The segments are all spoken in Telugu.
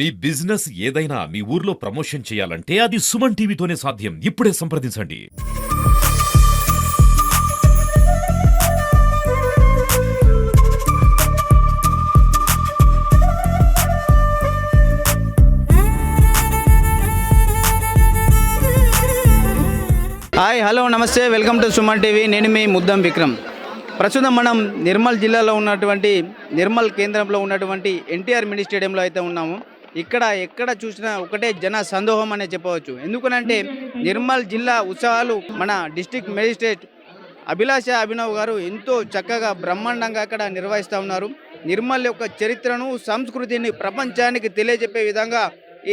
మీ బిజినెస్ ఏదైనా మీ ఊర్లో ప్రమోషన్ చేయాలంటే అది సుమన్ టీవీతోనే సాధ్యం. ఇప్పుడే సంప్రదించండి. హాయ్ హలో నమస్తే వెల్కమ్ టు సుమన్ టీవీ. నేను మీ ముద్దం విక్రమ్. ప్రస్తుతం మనం నిర్మల్ జిల్లాలో ఉన్నటువంటి నిర్మల్ కేంద్రంలో ఉన్నటువంటి ఎన్టీఆర్ మినీ స్టేడియంలో అయితే ఉన్నాము. ఇక్కడ ఎక్కడ చూసినా ఒకటే జన సందోహం అనే చెప్పవచ్చు. ఎందుకనంటే నిర్మల్ జిల్లా ఉత్సవాలు మన డిస్ట్రిక్ట్ మేజిస్ట్రేట్ అభిలాష అభినవ్ గారు ఎంతో చక్కగా బ్రహ్మాండంగా అక్కడ నిర్వహిస్తూ ఉన్నారు. నిర్మల్ యొక్క చరిత్రను సంస్కృతిని ప్రపంచానికి తెలియజెప్పే విధంగా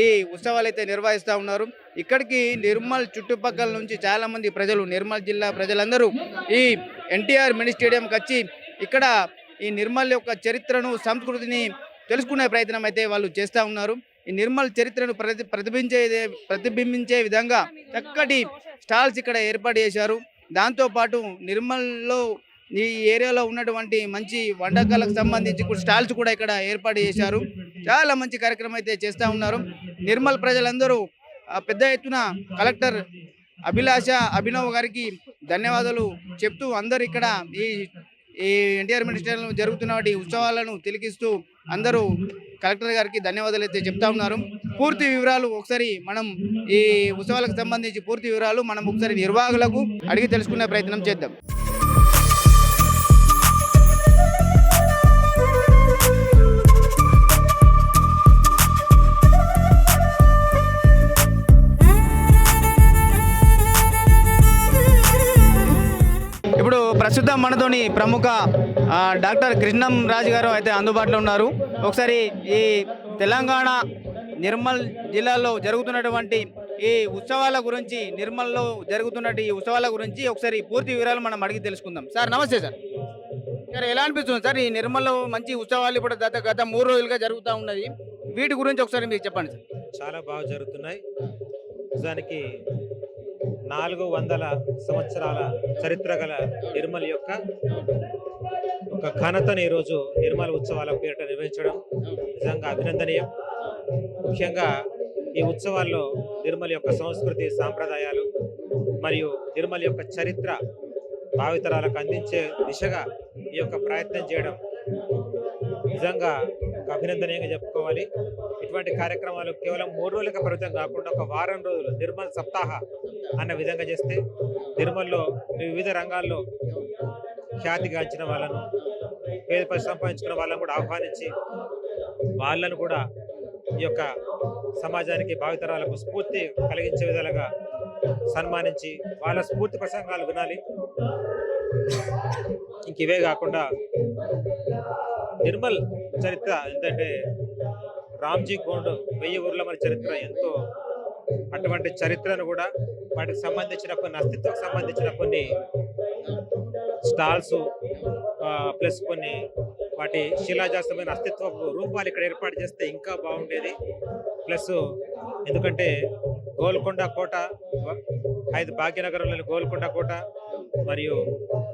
ఈ ఉత్సవాలు అయితే నిర్వహిస్తూ ఉన్నారు. ఇక్కడికి నిర్మల్ చుట్టుపక్కల నుంచి చాలామంది ప్రజలు, నిర్మల్ జిల్లా ప్రజలందరూ ఈ ఎన్టీఆర్ మినీ స్టేడియంకి వచ్చి ఇక్కడ ఈ నిర్మల్ యొక్క చరిత్రను సంస్కృతిని తెలుసుకునే ప్రయత్నం అయితే వాళ్ళు చేస్తూ ఉన్నారు. ఈ నిర్మల్ చరిత్రను ప్రతిబింబించే విధంగా చక్కటి స్టాల్స్ ఇక్కడ ఏర్పాటు చేశారు. దాంతోపాటు నిర్మల్లో ఈ ఏరియాలో ఉన్నటువంటి మంచి వంటకాలకు సంబంధించి స్టాల్స్ కూడా ఇక్కడ ఏర్పాటు చేశారు. చాలా మంచి కార్యక్రమం అయితే చేస్తూ ఉన్నారు. నిర్మల్ ప్రజలందరూ పెద్ద ఎత్తున కలెక్టర్ అభిలాష అభినవ్ గారికి ధన్యవాదాలు చెప్తూ అందరూ ఇక్కడ ఈ ఎన్టీఆర్ మినీ స్టేడియంలో జరుగుతున్న ఉత్సవాలను తిలకిస్తూ అందరూ కలెక్టర్ గారికి ధన్యవాదాలు అయితే చెప్తా ఉన్నారు. పూర్తి వివరాలు ఒకసారి మనం ఈ ఉత్సవాలకు సంబంధించి పూర్తి వివరాలు మనం ఒకసారి నిర్వాహకులకు అడిగి తెలుసుకునే ప్రయత్నం చేద్దాం. ఇప్పుడు ప్రస్తుతం మనతోని ప్రముఖ డాక్టర్ కృష్ణం రాజు గారు అయితే అందుబాటులో ఉన్నారు. ఒకసారి ఈ తెలంగాణ నిర్మల్ జిల్లాలో జరుగుతున్నటువంటి ఈ ఉత్సవాల గురించి, నిర్మల్లో జరుగుతున్నటువంటి ఈ ఉత్సవాల గురించి ఒకసారి పూర్తి వివరాలు మనం అడిగి తెలుసుకుందాం. సార్ నమస్తే. సార్ ఎలా అనిపిస్తుంది సార్ ఈ నిర్మల్లో మంచి ఉత్సవాలు ఇప్పుడు గత 3 రోజులుగా జరుగుతూ ఉన్నది, వీటి గురించి ఒకసారి మీరు చెప్పండి సార్. చాలా బాగా జరుగుతున్నాయి. నిజానికి 400 సంవత్సరాల చరిత్ర గల నిర్మల్ యొక్క ఒక ఘనతను ఈరోజు నిర్మల్ ఉత్సవాల పేరిట నిర్వహించడం నిజంగా అభినందనీయం. ముఖ్యంగా ఈ ఉత్సవాల్లో నిర్మల్ యొక్క సంస్కృతి, సాంప్రదాయాలు మరియు నిర్మల్ యొక్క చరిత్ర భావితరాలకు అందించే దిశగా ఈ యొక్క ప్రయత్నం చేయడం నిజంగా ఒక అభినందనీయంగా చెప్పుకోవాలి. ఇటువంటి కార్యక్రమాలు కేవలం 3 రోజులకు పరిమితం కాకుండా ఒక వారం రోజులు నిర్మల్ సప్తాహ అన్న విధంగా చేస్తే నిర్మల్లో వివిధ రంగాల్లో ఖ్యాతిగాంచిన వాళ్ళను, పేద సంపాదించుకున్న వాళ్ళను కూడా ఆహ్వానించి వాళ్ళను కూడా ఈ యొక్క సమాజానికి భావితరాలకు స్ఫూర్తి కలిగించే విధాలుగా సన్మానించి వాళ్ళ స్ఫూర్తి ప్రసంగాలు వినాలి. ఇంక ఇవే కాకుండా నిర్మల్ చరిత్ర ఏంటంటే రామ్జీ గోండ్ 1000 ఊర్ల మన చరిత్ర ఎంతో, అటువంటి చరిత్రను కూడా వాటికి సంబంధించిన కొన్ని అస్తిత్వకు సంబంధించిన కొన్ని స్టాల్స్ ప్లస్ కొన్ని వాటి శిలాజాస్తమైన అస్తిత్వపు రూపాలు ఇక్కడ ఏర్పాటు చేస్తే ఇంకా బాగుండేది. ప్లస్ ఎందుకంటే గోల్కొండ కోట, భాగ్యనగరంలోని గోల్కొండ కోట మరియు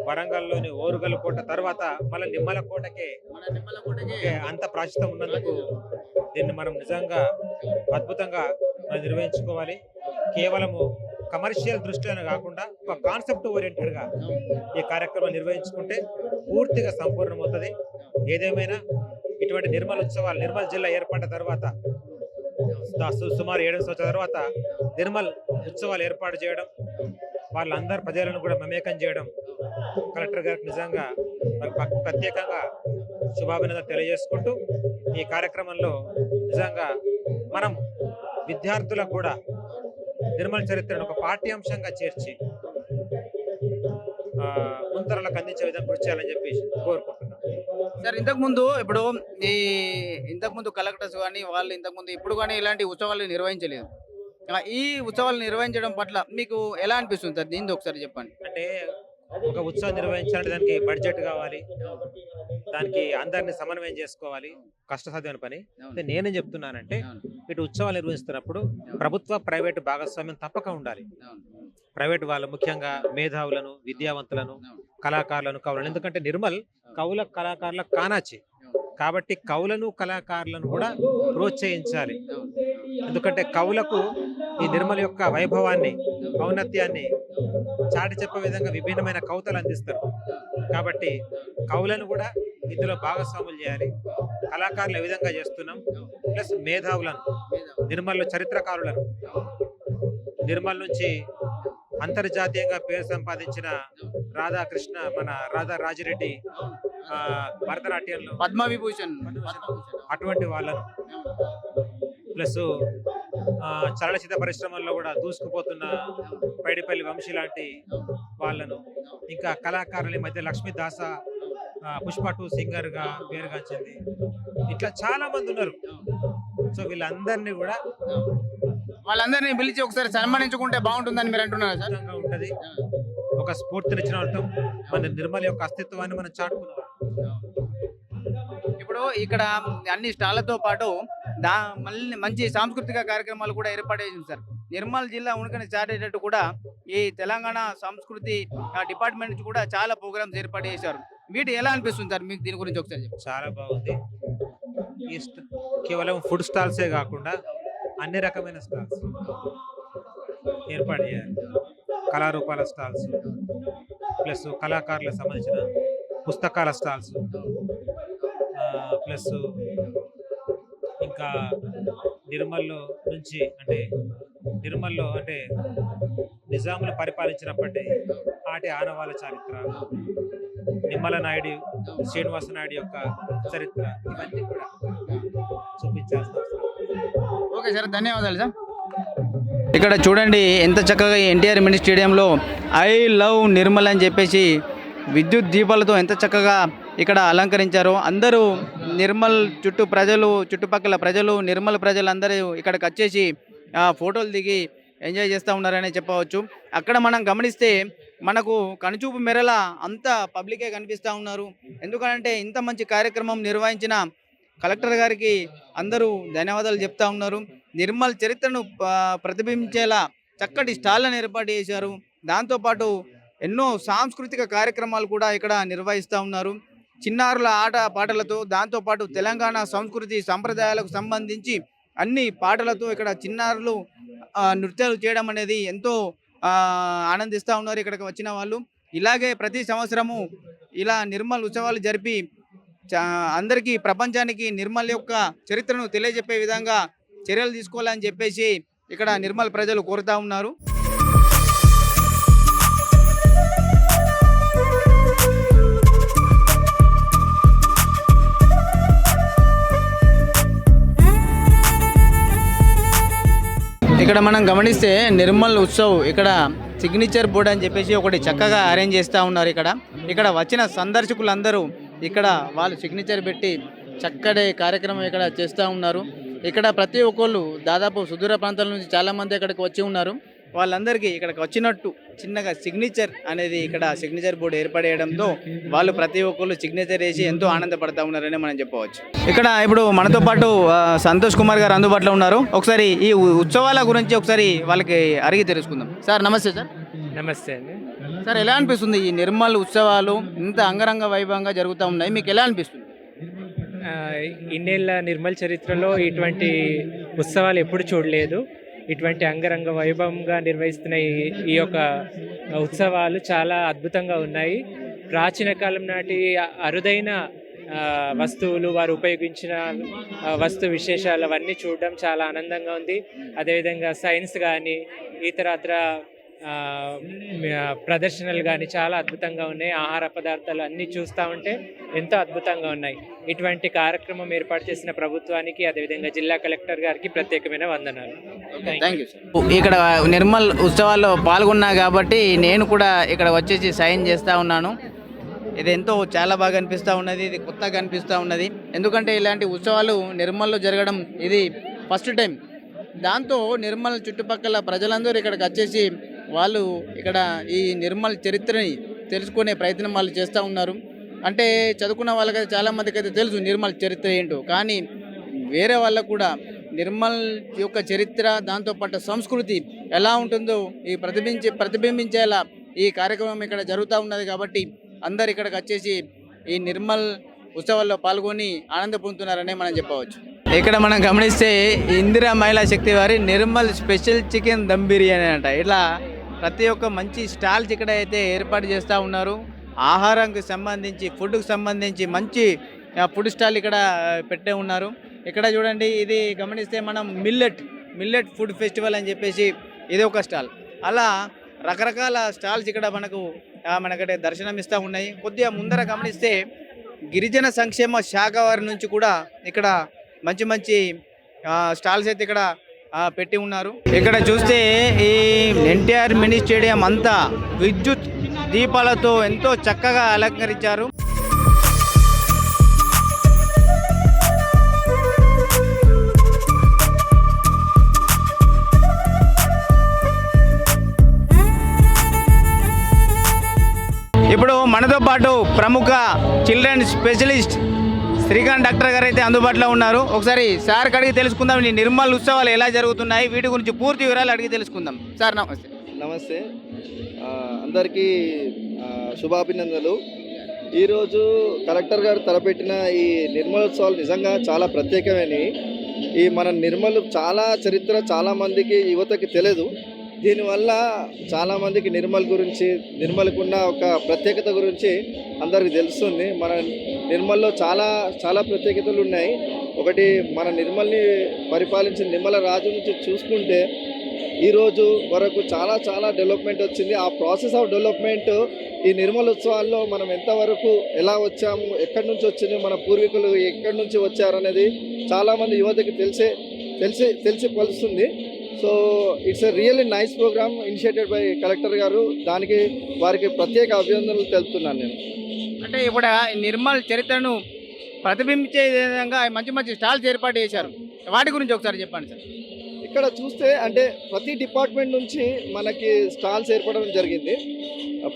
వరంగల్లోని ఓరుగల్ కోట తర్వాత మళ్ళీ నిమ్మల కోటకే అంత ప్రాశస్త్యం ఉన్నందుకు దీన్ని మనం నిజంగా అద్భుతంగా నిర్వహించుకోవాలి. కేవలము కమర్షియల్ దృష్టిలోనే కాకుండా ఒక కాన్సెప్ట్ ఓరియంటెడ్గా ఈ కార్యక్రమం నిర్వహించుకుంటే పూర్తిగా సంపూర్ణమవుతుంది. ఏదేమైనా ఇటువంటి నిర్మల్ ఉత్సవాలు నిర్మల్ జిల్లా ఏర్పడిన తర్వాత సుమారు 7 సంవత్సరాల తర్వాత నిర్మల్ ఉత్సవాలు ఏర్పాటు చేయడం, వాళ్ళందరూ ప్రజలను కూడా మమేకం చేయడం కలెక్టర్ గారికి నిజంగా ప్రత్యేకంగా శుభాభినందనలు తెలియజేసుకుంటూ ఈ కార్యక్రమంలో నిజంగా మనం విద్యార్థులకు కూడా నిర్మల్ చరిత్రను ఒక పాఠ్యాంశంగా చేర్చి ముంతరలకు అందించే విధంగా కృషి చేయాలని చెప్పి కోరుకుంటున్నాను. సార్ ఇంతకుముందు కలెక్టర్స్ కానీ వాళ్ళు ఇంతకుముందు ఇప్పుడు కానీ ఇలాంటి ఉత్సవాలు నిర్వహించలేదు. ఈ ఉత్సవాలు నిర్వహించడం పట్ల మీకు ఎలా అనిపిస్తుంది సార్? దీన్ని ఒకసారి చెప్పండి. అంటే ఒక ఉత్సవం నిర్వహించాలంటే దానికి బడ్జెట్ కావాలి, దానికి అందరినీ సమన్వయం చేసుకోవాలి, కష్టసాధ్యమైన పని. నేనేం చెప్తున్నానంటే ఇటు ఉత్సవాలు నిర్వహిస్తున్నప్పుడు ప్రభుత్వ ప్రైవేటు భాగస్వామ్యం తప్పక ఉండాలి. ప్రైవేట్ వాళ్ళు ముఖ్యంగా మేధావులను, విద్యావంతులను, కళాకారులను, కవులను, ఎందుకంటే నిర్మల్ కవుల కళాకారుల కానాచి కాబట్టి కవులను కళాకారులను కూడా ప్రోత్సహించాలి. ఎందుకంటే కవులకు ఈ నిర్మల్ యొక్క వైభవాన్ని, ఔన్నత్యాన్ని చాటి చెప్పే విధంగా విభిన్నమైన కవితలు అందిస్తారు. కాబట్టి కవులను కూడా ఇందులో భాగస్వాములు చేయాలి. కళాకారులు ఏ విధంగా చేస్తున్నాం, ప్లస్ మేధావులను, నిర్మల్లో చరిత్రకారులను, నిర్మల్ నుంచి అంతర్జాతీయంగా పేరు సంపాదించిన రాధాకృష్ణ, మన రాధా రాజిరెడ్డి భరతనాట్యంలో పద్మవిభూషణ్ అటువంటి వాళ్ళను, ప్లస్ చలనచిత్ర పరిశ్రమల్లో కూడా దూసుకుపోతున్న పైడిపల్లి వంశీ లాంటి వాళ్ళను, ఇంకా కళాకారుల మధ్య లక్ష్మీదాస పుష్ప 2 సింగర్గా పేరుగాంచింది. ఇట్లా చాలా మంది ఉన్నారు. సో వీళ్ళందరినీ కూడా వాళ్ళందరినీ పిలిచి ఒకసారి సన్మానించుకుంటే బాగుంటుందని మీరు అంటున్నారు సార్? అద్భుతంగా ఉంటుంది. ఒక స్ఫూర్తినిచ్చిన వాళ్ళం, మన నిర్మల్ యొక్క అస్తిత్వాన్ని మనం చాటుకున్నాం. ఇప్పుడు ఇక్కడ అన్ని స్టాళ్లతో పాటు మళ్ళీ మంచి సాంస్కృతిక కార్యక్రమాలు కూడా ఏర్పాటు చేసింది సార్. నిర్మల్ జిల్లా ఉనికిని చాటేటట్టు కూడా ఈ తెలంగాణ సంస్కృతి డిపార్ట్మెంట్ నుంచి కూడా చాలా ప్రోగ్రామ్స్ ఏర్పాటు చేశారు. వీటి ఎలా అనిపిస్తుంది సార్ మీకు? దీని గురించి ఒకసారి చెప్పండి. చాలా బాగుంది. కేవలం ఫుడ్ స్టాల్సే కాకుండా అన్ని రకమైన స్టాల్స్ ఏర్పాటు చేయాలి. కళారూపాల స్టాల్స్, ప్లస్ కళాకారులకు సంబంధించిన పుస్తకాల స్టాల్స్, ప్లస్ ఇంకా నిర్మల్లో అంటే నిజాములు పరిపాలించినప్పటి ఆటి ఆనవాళ్ళ చరిత్ర, నిమ్మల నాయుడు, శ్రీనివాస నాయుడు యొక్క చరిత్ర, ఇవన్నీ కూడా చూపించాల్సిన అవసరం. ఓకే సార్, ధన్యవాదాలు సార్. ఇక్కడ చూడండి ఎంత చక్కగా ఎన్టీఆర్ మినీ స్టేడియంలో ఐ లవ్ నిర్మల్ అని చెప్పేసి విద్యుత్ దీపాలతో ఎంత చక్కగా ఇక్కడ అలంకరించారో. అందరూ నిర్మల్ చుట్టుపక్కల ప్రజలు, నిర్మల్ ప్రజలు అందరూ ఇక్కడికి వచ్చేసి ఫోటోలు దిగి ఎంజాయ్ చేస్తూ ఉన్నారని చెప్పవచ్చు. అక్కడ మనం గమనిస్తే మనకు కనుచూపు మేరలా అంతా పబ్లికే కనిపిస్తూ ఉన్నారు. ఎందుకంటే ఇంత మంచి కార్యక్రమం నిర్వహించిన కలెక్టర్ గారికి అందరూ ధన్యవాదాలు చెప్తా ఉన్నారు. నిర్మల్ చరిత్రను ప్రతిబింబించేలా చక్కటి స్టాళ్లను ఏర్పాటు చేశారు. దాంతోపాటు ఎన్నో సాంస్కృతిక కార్యక్రమాలు కూడా ఇక్కడ నిర్వహిస్తూ ఉన్నారు. చిన్నారుల ఆట పాటలతో, దాంతోపాటు తెలంగాణ సంస్కృతి సంప్రదాయాలకు సంబంధించి అన్ని పాటలతో ఇక్కడ చిన్నారులు నృత్యాలు చేయడం అనేది ఎంతో ఆనందిస్తూ ఉన్నారు ఇక్కడికి వచ్చిన వాళ్ళు. ఇలాగే ప్రతి సంవత్సరము ఇలా నిర్మల్ ఉత్సవాలు జరిపి అందరికీ, ప్రపంచానికి నిర్మల్ యొక్క చరిత్రను తెలియజెప్పే విధంగా చర్యలు తీసుకోవాలని చెప్పేసి ఇక్కడ నిర్మల్ ప్రజలు కోరుతా ఉన్నారు. ఇక్కడ మనం గమనిస్తే నిర్మల్ ఉత్సవ్ ఇక్కడ సిగ్నేచర్ బోర్డ్ అని చెప్పేసి ఒకటి చక్కగా అరేంజ్ చేస్తూ ఉన్నారు. ఇక్కడ వచ్చిన సందర్శకులందరూ ఇక్కడ వాళ్ళు సిగ్నేచర్ పెట్టి చక్కటి కార్యక్రమం ఇక్కడ చేస్తూ ఉన్నారు. ఇక్కడ ప్రతి ఒక్కళ్ళు దాదాపు సుదూర ప్రాంతాల నుంచి చాలామంది ఇక్కడికి వచ్చి ఉన్నారు. వాళ్ళందరికీ ఇక్కడికి వచ్చినట్టు చిన్నగా సిగ్నేచర్ అనేది ఇక్కడ సిగ్నేచర్ బోర్డు ఏర్పడేయడంతో వాళ్ళు ప్రతి ఒక్కళ్ళు సిగ్నేచర్ వేసి ఎంతో ఆనందపడతా ఉన్నారని మనం చెప్పవచ్చు. ఇక్కడ ఇప్పుడు మనతో పాటు సంతోష్ కుమార్ గారు అందుబాటులో ఉన్నారు. ఒకసారి ఈ ఉత్సవాల గురించి ఒకసారి వాళ్ళకి అడిగి తెలుసుకుందాం. సార్ నమస్తే. సార్ నమస్తే అండి. సార్ ఎలా అనిపిస్తుంది ఈ నిర్మల్ ఉత్సవాలు ఇంత అంగరంగ వైభవంగా జరుగుతూ ఉన్నాయి, మీకు ఎలా అనిపిస్తుంది? ఇన్నేళ్ళ నిర్మల్ చరిత్రలో ఇటువంటి ఉత్సవాలు ఎప్పుడు చూడలేదు. ఇటువంటి అంగరంగ వైభవంగా నిర్వహిస్తున్న ఈ యొక్క ఉత్సవాలు చాలా అద్భుతంగా ఉన్నాయి. ప్రాచీన కాలం నాటి అరుదైన వస్తువులు, వారు ఉపయోగించిన వస్తు విశేషాలు అవన్నీ చూడడం చాలా ఆనందంగా ఉంది. అదేవిధంగా సైన్స్ కానీ ఇతరత్ర ప్రదర్శనలు కానీ చాలా అద్భుతంగా ఉన్నాయి. ఆహార పదార్థాలు అన్నీ చూస్తూ ఉంటే ఎంతో అద్భుతంగా ఉన్నాయి. ఇటువంటి కార్యక్రమం ఏర్పాటు చేసిన ప్రభుత్వానికి, అదేవిధంగా జిల్లా కలెక్టర్ గారికి ప్రత్యేకమైన వందనాలు. Thank you sir. ఇక్కడ నిర్మల్ ఉత్సవాల్లో పాల్గొన్నా కాబట్టి నేను కూడా ఇక్కడ వచ్చేసి సైన్ చేస్తూ ఉన్నాను. ఇది ఎంతో చాలా బాగా అనిపిస్తూ ఉన్నది, ఇది కొత్తగా అనిపిస్తూ ఉన్నది. ఎందుకంటే ఇలాంటి ఉత్సవాలు నిర్మల్లో జరగడం ఇది ఫస్ట్ టైం. దాంతో నిర్మల్ చుట్టుపక్కల ప్రజలందరూ ఇక్కడికి వచ్చేసి వాళ్ళు ఇక్కడ ఈ నిర్మల్ చరిత్రని తెలుసుకునే ప్రయత్నం వాళ్ళు చేస్తూ ఉన్నారు. అంటే చదువుకున్న వాళ్ళకైతే చాలామందికి అయితే తెలుసు నిర్మల్ చరిత్ర ఏంటో, కానీ వేరే వాళ్ళకు కూడా నిర్మల్ యొక్క చరిత్ర, దాంతోపాటు సంస్కృతి ఎలా ఉంటుందో ఈ ప్రతిబింబించేలా ఈ కార్యక్రమం ఇక్కడ జరుగుతూ ఉన్నది. కాబట్టి అందరు ఇక్కడికి వచ్చేసి ఈ నిర్మల్ ఉత్సవాల్లో పాల్గొని ఆనంద పొందుతున్నారని మనం చెప్పవచ్చు. ఇక్కడ మనం గమనిస్తే ఇందిరా మహిళా శక్తి వారి నిర్మల్ స్పెషల్ చికెన్ దమ్ బిర్యానీ అంట. ఇట్లా ప్రతి ఒక్క మంచి స్టాల్స్ ఇక్కడ అయితే ఏర్పాటు చేస్తూ ఉన్నారు. ఆహారానికి సంబంధించి ఫుడ్కి సంబంధించి మంచి ఫుడ్ స్టాల్ ఇక్కడ పెట్టే ఉన్నారు. ఇక్కడ చూడండి, ఇది గమనిస్తే మనం మిల్లెట్ ఫుడ్ ఫెస్టివల్ అని చెప్పేసి ఇది ఒక స్టాల్. అలా రకరకాల స్టాల్స్ ఇక్కడ మనకైతే దర్శనం ఇస్తూ ఉన్నాయి. కొద్దిగా ముందర గమనిస్తే గిరిజన సంక్షేమ శాఖ వారి నుంచి కూడా ఇక్కడ మంచి స్టాల్స్ అయితే ఇక్కడ పెట్టి ఉన్నారు. ఇక్కడ చూస్తే ఈ ఎన్టీఆర్ మినీ స్టేడియం అంతా విద్యుత్ దీపాలతో ఎంతో చక్కగా అలంకరించారు. ఇప్పుడు మనతో పాటు ప్రముఖ చిల్డ్రన్ స్పెషలిస్ట్ శ్రీకాంత్ డాక్టర్ గారు అయితే అందుబాటులో ఉన్నారు. ఒకసారి సార్కి అడిగి తెలుసుకుందాం, ఈ నిర్మల్ ఉత్సవాలు ఎలా జరుగుతున్నాయి, వీటి గురించి పూర్తి వివరాలు అడిగి తెలుసుకుందాం. సార్ నమస్తే. నమస్తే, అందరికీ శుభాభినందనలు. ఈరోజు కలెక్టర్ గారు తలపెట్టిన ఈ నిర్మల్ ఉత్సవాలు నిజంగా చాలా ప్రత్యేకమైనవి. ఈ మన నిర్మల్ చాలా చరిత్ర చాలామందికి యువతకి తెలియదు. దీనివల్ల చాలామందికి నిర్మల్ గురించి, నిర్మల్కున్న ఒక ప్రత్యేకత గురించి అందరికీ తెలుస్తుంది. మన నిర్మల్లో చాలా ప్రత్యేకతలు ఉన్నాయి. ఒకటి, మన నిర్మల్ని పరిపాలించిన నిమ్మల రాజు నుంచి చూసుకుంటే ఈరోజు వరకు చాలా డెవలప్మెంట్ వచ్చింది. ఆ ప్రాసెస్ ఆఫ్ డెవలప్మెంట్ ఈ నిర్మల్ ఉత్సవాల్లో మనం ఎంతవరకు ఎలా వచ్చాము, ఎక్కడి నుంచి వచ్చింది, మన పూర్వీకులు ఎక్కడి నుంచి వచ్చారనేది చాలామంది యువతకి తెలిసి పలుస్తుంది. So it's a really nice programme initiated by collector garu. దానికి వారికి ప్రత్యేక అభినందనలు తెలుపుతున్నాను నేను. అంటే ఇప్పుడు నిర్మల్ చరిత్రను ప్రతిబింబించే విధంగా మంచి స్టాల్స్ ఏర్పాటు చేశారు. వాటి గురించి ఒకసారి చెప్పండి సార్. ఇక్కడ చూస్తే అంటే ప్రతి డిపార్ట్మెంట్ నుంచి మనకి స్టాల్స్ ఏర్పడడం జరిగింది.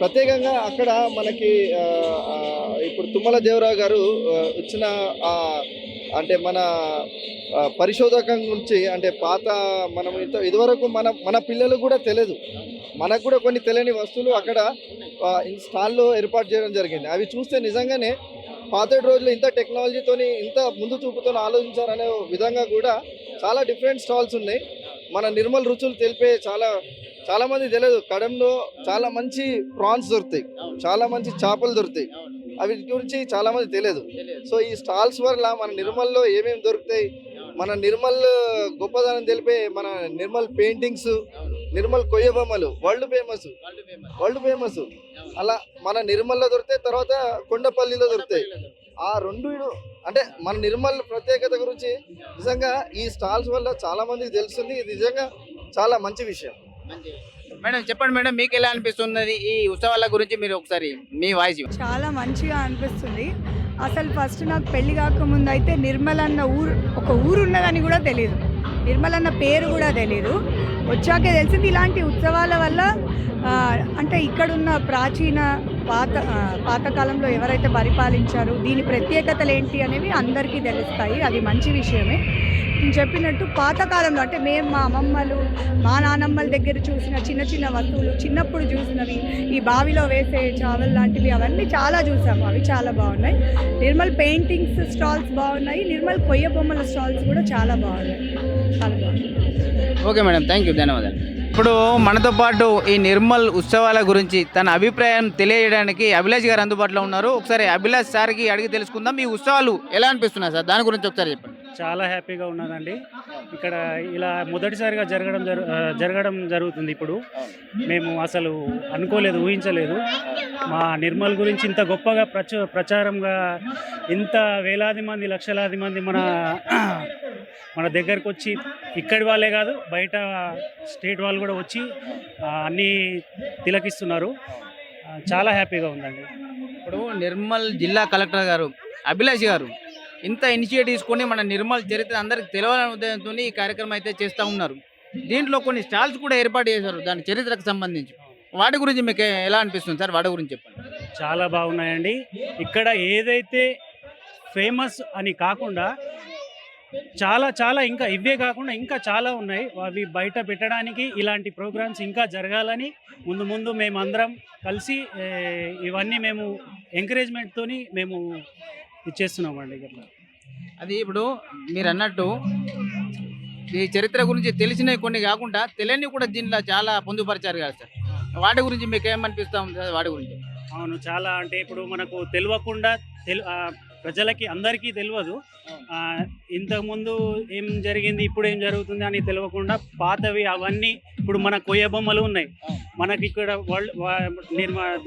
ప్రత్యేకంగా అక్కడ మనకి ఇప్పుడు తుమ్మల దేవరావు గారు వచ్చిన అంటే మన పరిశోధకం గురించి, అంటే పాత మనం ఇదివరకు మన పిల్లలకు కూడా తెలియదు, మనకు కూడా కొన్ని తెలియని వస్తువులు అక్కడ స్టాల్లో ఏర్పాటు చేయడం జరిగింది. అవి చూస్తే నిజంగానే పాతటి రోజులు ఇంత టెక్నాలజీతోని ఇంత ముందు చూపుతో ఆలోచించారనే విధంగా కూడా చాలా డిఫరెంట్ స్టాల్స్ ఉన్నాయి. మన నిర్మల్ రుచులు తెలిపే చాలామంది తెలియదు. కడంలో చాలా మంచి ప్రాన్స్ దొరుకుతాయి, చాలా మంచి చేపలు దొరుకుతాయి, అవి గురించి చాలామంది తెలియదు. సో ఈ స్టాల్స్ వల్ల మన నిర్మల్లో ఏమేమి దొరుకుతాయి, మన నిర్మల్ గొప్పదనం తెలిపే మన నిర్మల్ పెయింటింగ్స్, నిర్మల్ కొయ్య బొమ్మలు వరల్డ్ ఫేమస్. అలా మన నిర్మల్లో దొరుకుతాయి, తర్వాత కొండపల్లిలో దొరుకుతాయి. ఆ రెండు అంటే మన నిర్మల్ ప్రత్యేకత గురించి నిజంగా ఈ స్టాల్స్ వల్ల చాలా మందికి తెలుస్తుంది. ఇది నిజంగా చాలా మంచి విషయం. మేడం చెప్పండి మేడం, మీకు ఎలా అనిపిస్తున్నది ఈ ఉత్సవాల గురించి? మీరు ఒకసారి మీ వాయిస్. చాలా మంచిగా అనిపిస్తుంది. అసలు ఫస్ట్ నాకు పెళ్లి కాకముందు అయితే నిర్మల్ అన్న ఒక ఊరు ఉన్నదని కూడా తెలియదు, నిర్మల్ అన్న పేరు కూడా తెలియదు. వచ్చాకే తెలిసింది ఇలాంటి ఉత్సవాల వల్ల అంటే ఇక్కడున్న ప్రాచీన పాతకాలంలో ఎవరైతే పరిపాలించారో దీని ప్రత్యేకతలు ఏంటి అనేవి అందరికీ తెలుస్తాయి. అది మంచి విషయమే. నేను చెప్పినట్టు పాతకాలంలో అంటే మేము మా అమ్మమ్మలు మా నానమ్మల దగ్గర చూసిన చిన్న వస్తువులు, చిన్నప్పుడు చూసినవి, ఈ బావిలో వేసే చావల్ లాంటివి అవన్నీ చాలా చూసాము. అవి చాలా బాగున్నాయి. నిర్మల్ పెయింటింగ్స్ స్టాల్స్ బాగున్నాయి, నిర్మల్ కొయ్య బొమ్మల స్టాల్స్ కూడా చాలా బాగున్నాయి. ఓకే మేడం, థ్యాంక్ యూ, ధన్యవాదాలు. ఇప్పుడు మనతో పాటు ఈ నిర్మల్ ఉత్సవాల గురించి తన అభిప్రాయం తెలియజేయడానికి అభిలాష్ గారు అందుబాటులో ఉన్నారు. ఒకసారి అభిలాష్ సార్కి అడిగి తెలుసుకుందాం. ఈ ఉత్సవాలు ఎలా అనిపిస్తున్నాయి సార్, దాని గురించి ఒకసారి చెప్పండి. చాలా హ్యాపీగా ఉన్నదండి. ఇక్కడ ఇలా మొదటిసారిగా జరగడం జరుగుతుంది. ఇప్పుడు మేము అసలు అనుకోలేదు, ఊహించలేదు. మా నిర్మల్ గురించి ఇంత గొప్పగా ప్రచారంగా ఇంత వేలాది మంది, లక్షలాది మంది మన దగ్గరకు వచ్చి, ఇక్కడి వాళ్ళే కాదు బయట స్టేట్ వాళ్ళు కూడా వచ్చి అన్నీ తిలకిస్తున్నారు. చాలా హ్యాపీగా ఉందండి. ఇప్పుడు నిర్మల్ జిల్లా కలెక్టర్ గారు అభిలాష్ గారు ఇంత ఇనిషియేటివ్ తీసుకొని మన నిర్మల్ చరిత్ర అందరికి తెలియాలనే ఉద్దేశంతో ఈ కార్యక్రమం అయితే చేస్తూ ఉన్నారు. దీంట్లో కొన్ని స్టాల్స్ కూడా ఏర్పాటు చేశారు దాని చరిత్రకు సంబంధించి. వాటి గురించి మీకు ఎలా అనిపిస్తుంది సార్, వాటి గురించి చెప్పండి. చాలా బాగున్నాయండి. ఇక్కడ ఏదైతే ఫేమస్ అని కాకుండా చాలా ఇంకా ఇవే కాకుండా ఇంకా చాలా ఉన్నాయి. అవి బయట పెట్టడానికి ఇలాంటి ప్రోగ్రామ్స్ ఇంకా జరగాలని ముందు మేమందరం కలిసి ఇవన్నీ మేము ఎంకరేజ్మెంట్తోని మేము ఇచ్చేస్తున్నామండి ఇట్లా. అది ఇప్పుడు మీరు అన్నట్టు ఈ చరిత్ర గురించి తెలిసినవి కొన్ని కాకుండా తెలియని కూడా దీంట్లో చాలా పొందుపరిచారు కదా సార్, వాటి గురించి మీకు ఏమనిపిస్తా ఉంది సార్ వాటి గురించి? అవును, చాలా అంటే ఇప్పుడు మనకు తెలియకుండా ప్రజలకి అందరికీ తెలియదు. ఇంతకుముందు ఏం జరిగింది, ఇప్పుడు ఏం జరుగుతుంది అని తెలియకుండా పాతవి అవన్నీ ఇప్పుడు మన కొయ్య బొమ్మలు ఉన్నాయి మనకి ఇక్కడ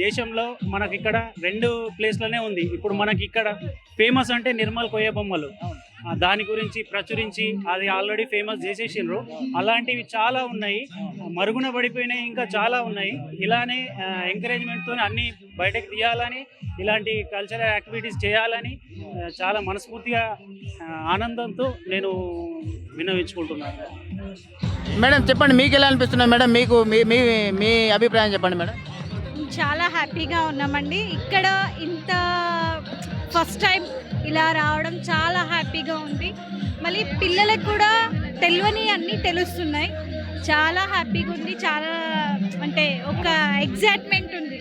దేశంలో. మనకి ఇక్కడ 2 ప్లేస్లోనే ఉంది. ఇప్పుడు మనకి ఇక్కడ ఫేమస్ అంటే నిర్మల్ కొయ్య బొమ్మలు. దాని గురించి ప్రచురించి అది ఆల్రెడీ ఫేమస్ చేసేసిండ్రు. అలాంటివి చాలా ఉన్నాయి, మరుగున పడిపోయినాయి, ఇంకా చాలా ఉన్నాయి. ఇలానే ఎంకరేజ్మెంట్తో అన్నీ బయటకు తీయాలని, ఇలాంటి కల్చరల్ యాక్టివిటీస్ చేయాలని చాలా మనస్ఫూర్తిగా ఆనందంతో నేను విన్నవించుకుంటున్నాను. మేడం చెప్పండి, మీకు ఎలా అనిపిస్తున్నాయి మేడం? మీకు మీ మీ మీ అభిప్రాయం చెప్పండి మేడం. చాలా హ్యాపీగా ఉన్నామండి. ఇక్కడ ఇంత ఫస్ట్ టైం ఇలా రావడం చాలా హ్యాపీగా ఉంది. మళ్ళీ పిల్లలకు కూడా తెలియని అన్నీ తెలుస్తున్నాయి. చాలా హ్యాపీగా ఉంది. చాలా అంటే ఒక ఎగ్జైట్మెంట్ ఉంది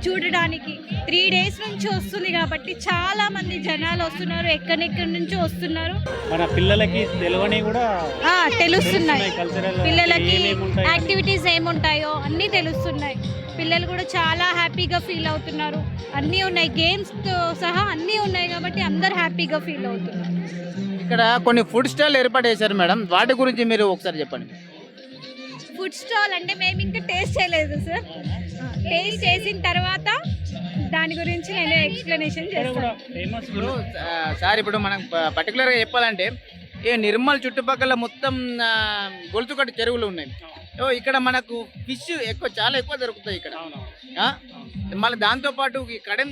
చూడడానికి. 3 days నుంచి వస్తుంది కాబట్టి చాలా మంది జనాలు వస్తున్నారు, ఎక్కడెక్కడి నుంచో వస్తున్నారు. మన పిల్లలకి తెలియని కూడా తెలుస్తున్నాయి. కల్చరల్ పిల్లలకి యాక్టివిటీస్ ఏముంటాయో అన్నీ తెలుస్తున్నాయి. పిల్లలు కూడా చాలా హ్యాపీగా ఫీల్ అవుతున్నారు. అన్నీ ఉన్నాయి, గేమ్స్తో సహా అన్నీ ఉన్నాయి కాబట్టి అందరు హ్యాపీగా ఫీల్ అవుతున్నారు. ఇక్కడ కొన్ని ఫుడ్ స్టాల్ ఏర్పాటు చేశారు మేడం, వాటి గురించి మీరు ఒకసారి చెప్పండి. ఫుడ్ స్టాల్ అంటే మేము ఇంకా టేస్ట్ చేయలేదు సార్. టేస్ట్ చేసిన తర్వాత దాని గురించి నేను ఎక్స్ప్లెనేషన్ చేస్తాను. ఇప్పుడు సార్, ఇప్పుడు మనం పర్టికులర్గా చెప్పాలంటే ఈ నిర్మల్ చుట్టుపక్కల మొత్తం గొలుసుకట్టు చెరువులు ఉన్నాయి. ఇక్కడ మనకు ఫిష్ చాలా ఎక్కువ దొరుకుతాయి ఇక్కడ. మళ్ళీ దాంతోపాటు ఈ కడెం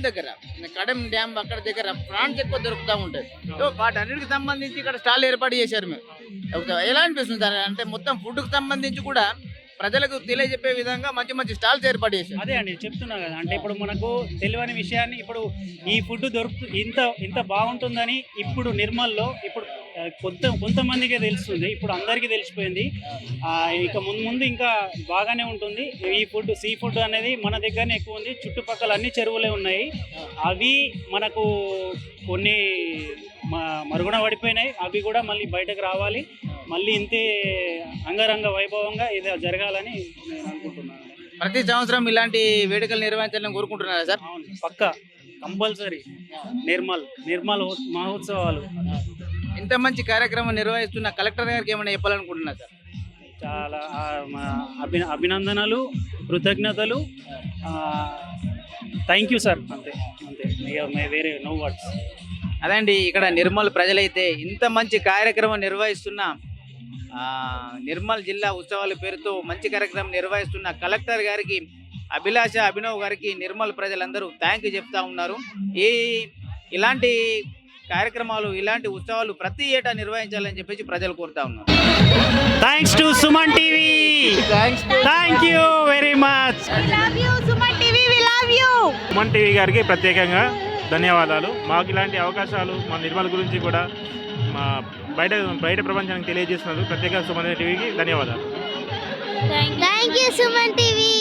డ్యామ్ అక్కడ దగ్గర ప్రాన్స్ ఎక్కువ దొరుకుతూ ఉంటాయి. వాటన్నిటికి సంబంధించి ఇక్కడ స్టాల్ ఏర్పాటు చేశారు. మేము ఎలా అనిపిస్తుంది సార్? అంటే మొత్తం ఫుడ్కి సంబంధించి కూడా ప్రజలకు తెలియజెప్పే విధంగా మంచి మంచి స్టాల్స్ ఏర్పాటు చేశారు. అదే అండి చెప్తున్నా కదా, అంటే ఇప్పుడు మనకు తెలియని విషయాన్ని ఇప్పుడు ఈ ఫుడ్ ఇంత బాగుంటుందని ఇప్పుడు నిర్మల్లో ఇప్పుడు కొంతమందికే తెలుస్తుంది. ఇప్పుడు అందరికీ తెలిసిపోయింది. ఇక ముందు ఇంకా బాగానే ఉంటుంది. ఈ ఫుడ్ సీ ఫుడ్ అనేది మన దగ్గరనే ఎక్కువ ఉంది. చుట్టుపక్కల అన్ని చెరువులే ఉన్నాయి. అవి మనకు కొన్ని మరుగున పడిపోయినాయి. అవి కూడా మళ్ళీ బయటకు రావాలి. మళ్ళీ ఇంతే అంగరంగ వైభవంగా ఇది జరగాలని నేను అనుకుంటున్నాను. ప్రతి సంవత్సరం ఇలాంటి వేడుకలు నిర్వహించాలని కోరుకుంటున్నారా సార్? అవును, పక్కా కంపల్సరీ. నిర్మల్ మహోత్సవాలు. ఇంత మంచి కార్యక్రమం నిర్వహిస్తున్న కలెక్టర్ గారికి ఏమైనా చెప్పాలనుకుంటున్నారు సార్? చాలా అభినందనలు, కృతజ్ఞతలు. Thank you sir. అంతే వేరే నో వర్డ్స్. అదండి, ఇక్కడ నిర్మల్ ప్రజలైతే ఇంత మంచి కార్యక్రమం నిర్వహిస్తున్న నిర్మల్ జిల్లా ఉత్సవాల పేరుతో మంచి కార్యక్రమం నిర్వహిస్తున్న కలెక్టర్ గారికి, అభినవ్ గారికి నిర్మల్ ప్రజలందరూ థ్యాంక్ యూ చెప్తా ఉన్నారు. ఇలాంటి కార్యక్రమాలు, ఇలాంటి ఉత్సవాలు ప్రతి ఏటా నిర్వహించాలని చెప్పేసి ప్రజలు కోరుతా ఉన్నారు. Thanks to Suman TV. Thank you very much. Suman TV గారికి ప్రత్యేకంగా ధన్యవాదాలు. మాకు ఇలాంటి అవకాశాలు మా నిర్మల్ గురించి కూడా మా బయట ప్రపంచానికి తెలియజేస్తున్నందుకు ప్రత్యేకంగా సుమన్ టీవీకి ధన్యవాదాలు. Thank you Suman TV.